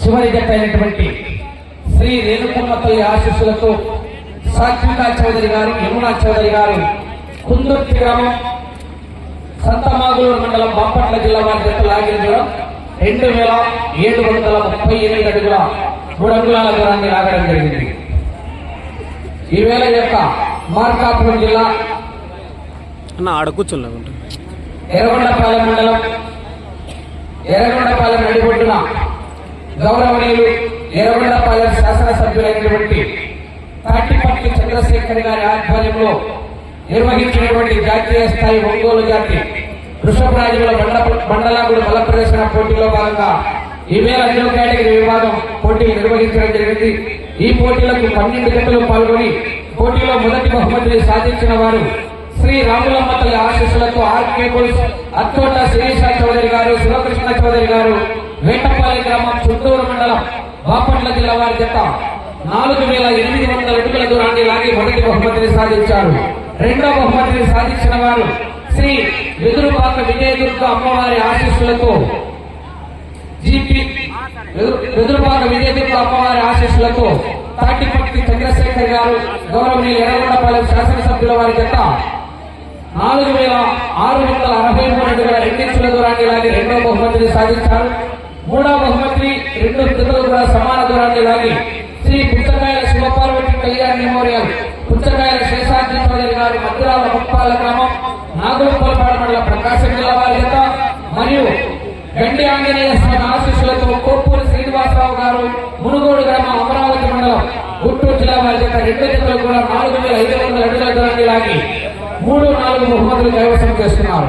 చివరి జత అయినటువంటి శ్రీ రేణుకమ్మ తల్లి ఆశీస్సులతో సాత్వికా చౌదరి గారు, యమునా చౌదరి గారు, కుందుర్తి గ్రామం, సంతమాగులూరు మండలం, బాపట్ల జిల్లా వారి జత లాగిన దూరం 2738 అడుగుల 3 అంగుళాల దూరాన్ని లాగడం జరిగింది. ఈవేళ యొక్క మార్కాపురం జిల్లా ఎర్రగొండపాలెం మండలం, ఎర్రగొండపాలెం నడిబొడ్డున గౌరవనీయులు ఎర్రగొండపాలెం శాసనసభ్యులైనటువంటి తాటిపట్ల చంద్రశేఖర్ గారి ఆధ్వర్యంలో నిర్వహించినటువంటి జాతీయ స్థాయి ఒంగోలు జాతి వృషభరాజుల మండలాగుడు బల ప్రదర్శన పోటీలో భాగంగా ఈవేళ న్యూ కేటగిరీ విభాగం పోటీలు నిర్వహించడం జరిగింది. ఈ పోటీలకు 12 జతలు పాల్గొని పోటీలో మొదటి బహుమతిని సాధించిన వారు శ్రీ రాములమ్మ తల్లి ఆశీస్సులతో ఆర్కే బుల్స్ అత్తోట శిరీష చౌదరి గారు, శివకృష్ణ చౌదరి గారు, వేటపాలెం గ్రామం, చుట్టూరు మండలం, బాపట్ల జిల్లా వారి జత 4800 అడుగుల దూరాన్ని లాగి మొదటి బహుమతిని సాధించారు. రెండో బహుమతిని సాధించిన వారు శ్రీ వెదురుపాక విజయదుర్గ అమ్మవారి ఆశీస్సులతో వెదురుపాక విజయదుర్గ అమ్మవారి ఆశీస్సులతో తాటిపట్టి చంద్రశేఖర్ గారు, గౌరవనీయులు ఎర్రగొండపాలెం శాసనసభ్యుల వారి జత 4663 అడుగుల 2 ఇంచుల దూరాన్ని లాగి రెండో బహుమతిని సాధించారు. మూడో బహుమతిని 2 జతలు కూడా సమాన దూరాన్ని లాగి శ్రీ పుచ్చకాయల శివపార్వతి కళ్యాణ్ మెమోరియల్, పుచ్చకాయల శేషాద్రి చౌదరి గారు, మధురాల ముప్పాల గ్రామం, నాగులపాడు మండలం, ప్రకాశం జిల్లా వారి జత మరియు గండి ఆంజనేయ స్వామి ఆశీస్సులతో కోప్పూరి శ్రీనివాసరావు గారు, మునుగోడు గ్రామం, అమరావతి మండలం, గుంటూరు జిల్లా వారి జత 2 జతలు కూడా 4500 అడుగుల దూరాన్ని లాగి 3-4 బహుమతులు కైవసం చేస్తున్నారు.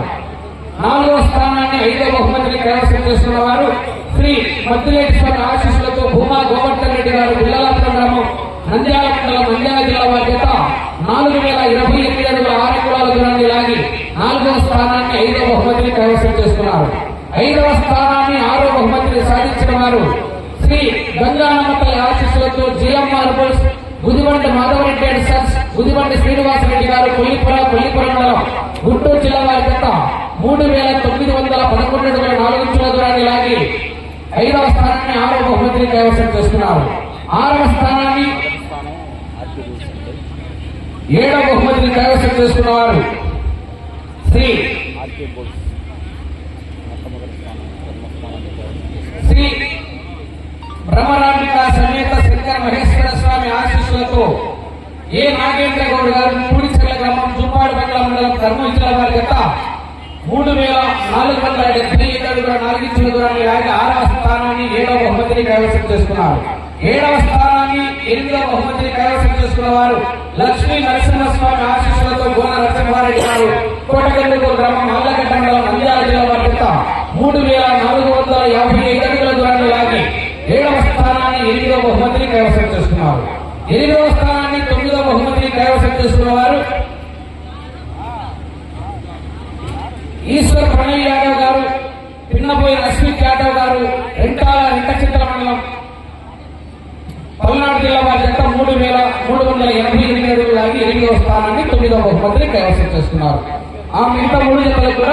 4వ స్థానాన్ని 5వ బహుమతిని కైవసం చేస్తున్న వారు శ్రీ మద్దిలేటి స్వామి ఆశీస్సులతో భూమా గోవర్ధన్ రెడ్డి గారు, బిల్లలాపురం గ్రామం, నంద్యాల మండలం, నంద్యాల జిల్లా వారి జత 4028 అడుగుల 6 అంగుళాల దూరాన్ని లాగి 4వ స్థానాన్ని 5వ బహుమతిని కైవసం చేస్తున్నారు. 5వ స్థానాన్ని 6వ బహుమతిని సాధించిన వారు శ్రీ గంగానమ్మ తల్లి ఆశీస్సులతో GMR bulls, Gudibandi Madhavareddy and sons, Gudibandi Srinivasareddy garu, Kollipuram మండలం, గుంటూరు జిల్లా వారి జత 3911 అడుగుల 4 ఇంచుల దూరాన్ని లాగి 5వ స్థానాన్ని 6వ బహుమతిని కైవసం చేస్తున్నారు. 6వ స్థానాన్ని 7వ బహుమతిని కైవసం చేసుకున్నవారు శ్రీ బ్రహ్మరాంబిక సమేత శంకర మహేశ్వర స్వామి ఆశీస్సులతో ఏ నాగేంద్ర గౌడ్ గారు, పూడిచెర్ల గ్రామం, జుప్పాడుపట్ల మండలం, కర్నూలు జిల్లా వారి జత 3475 అడుగుల 4 ఇంచుల దూరాన్ని లాగి 6వ స్థానాన్ని 7వ బహుమతిని కైవసం చేసుకున్నారు. 7వ స్థానాన్ని 8వ బహుమతిని కైవసం చేసుకున్న వారు లక్ష్మీ నరసింహస్వామి ఆశీస్సులతో గోన నరసింహారెడ్డి గారు, కోటగల్లుగూరు గ్రామం, ఆళ్లగడ్డ మండలం, నంద్యాల జిల్లా వారి జత 3455 అడుగుల దూరాన్ని లాగి 7వ స్థానాన్ని 8వ బహుమతిని కైవసం చేసుకున్నారు. 8వ స్థానాన్ని 9వ బహుమతిని కైవసం చేసుకున్న వారు ఈశ్వర్ ప్రణయ్ యాదవ్ గారు, పిన్నపోయిన అశ్విత్ యాదవ్ గారు, రెంటచిత్ర మండలం, పల్నాడు జిల్లా వారి జత 3388 అడుగులు లాగి 8వ స్థానాన్ని 9వ బహుమతిని కైవసం చేసుకున్నారు. ఆ మిగతా 3 జతలు కూడా